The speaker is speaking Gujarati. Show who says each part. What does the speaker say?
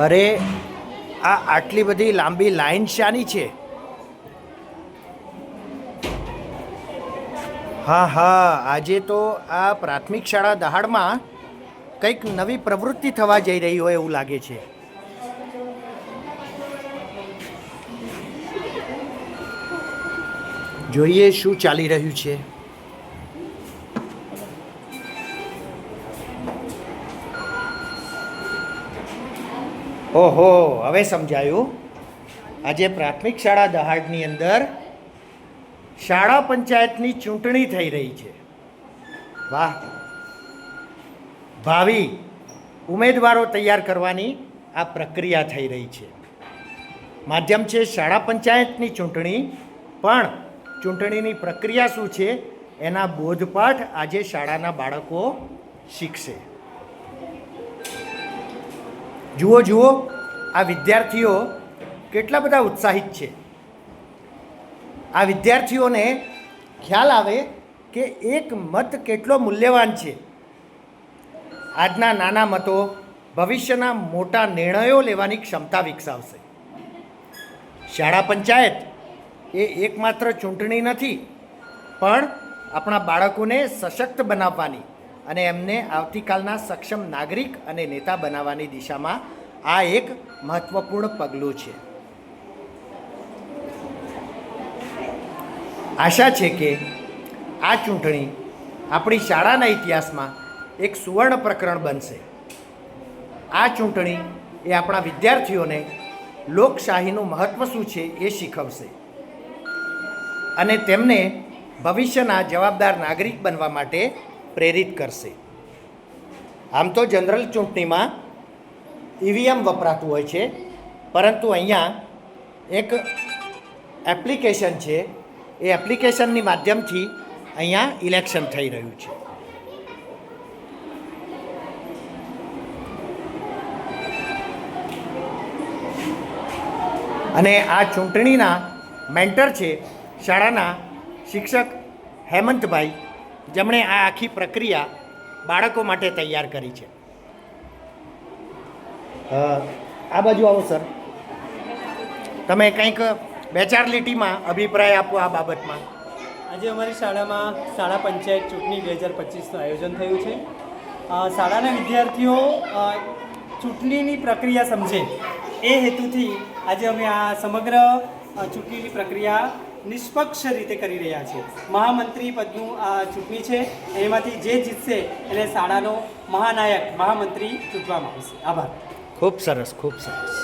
Speaker 1: અરે આ આટલી બધી લાંબી લાઈન શાની છે? હા હા, આજે તો આ પ્રાથમિક શાળા દહાડમાં કંઈક નવી પ્રવૃત્તિ થવા જઈ રહી હોય એવું લાગે છે. જોઈએ શું ચાલી રહ્યું છે. ઓહો, હવે સમજાયું. આજે પ્રાથમિક શાળા દહાડની અંદર શાળા પંચાયતની ચૂંટણી થઈ રહી છે. વાહ! ભાવિ ઉમેદવારો તૈયાર કરવાની આ પ્રક્રિયા થઈ રહી છે. માધ્યમ છે શાળા પંચાયતની ચૂંટણી, પણ ચૂંટણીની પ્રક્રિયા શું છે એના બોધપાઠ આજે શાળાના બાળકો શીખશે. જુઓ જુઓ, આ વિદ્યાર્થીઓ કેટલા બધા ઉત્સાહિત છે. આ વિદ્યાર્થીઓને ખ્યાલ આવે કે એક મત કેટલો મૂલ્યવાન છે. આજના નાના મતો ભવિષ્યના મોટા નિર્ણયો લેવાની ક્ષમતા વિકસાવશે. શાળા પંચાયત એ એકમાત્ર ચૂંટણી નથી, પણ આપણા બાળકોને સશક્ત બનાવવાની અને એમને આવતીકાલના સક્ષમ નાગરિક અને નેતા બનાવવાની દિશામાં આ એક મહત્ત્વપૂર્ણ પગલું છે. આશા છે કે આ ચૂંટણી આપણી શાળાના ઇતિહાસમાં એક સુવર્ણ પ્રકરણ બનશે. આ ચૂંટણી એ આપણા વિદ્યાર્થીઓને લોકશાહીનું મહત્ત્વ શું છે એ શીખવશે અને તેમને ભવિષ્યના જવાબદાર નાગરિક બનવા માટે પ્રેરિત કરશે. આમ તો જનરલ ચૂંટણીમાં ઈવીએમ વપરાતું હોય છે, પરંતુ અહીંયા એક એપ્લિકેશન છે. એ એપ્લિકેશનની માધ્યમથી અહીંયા ઇલેક્શન થઈ રહ્યું છે. અને આ ચૂંટણીના મેન્ટર છે શાળાના શિક્ષક હેમંતભાઈ, જેમણે આ આખી પ્રક્રિયા બાળકો માટે તૈયાર કરી છે. આ બાજુ આવો સર, તમે કંઈક 2-4 લીટીમાં અભિપ્રાય આપો આ બાબતમાં.
Speaker 2: આજે અમારી શાળામાં શાળા પંચાયત ચૂંટણી 2025નું આયોજન થયું છે. શાળાના વિદ્યાર્થીઓ ચૂંટણીની પ્રક્રિયા સમજે એ હેતુથી આજે અમે આ સમગ્ર ચૂંટણીની પ્રક્રિયા નિષ્પક્ષ રીતે કરી રહ્યા છીએ. મહામંત્રી પદનું આ ચૂંટણી છે. એમાંથી જે જીતશે એને શાળાનો મહાનાયક મહામંત્રી ચૂંટવામાં આવશે. આભાર.
Speaker 1: ખૂબ સરસ, ખૂબ સરસ.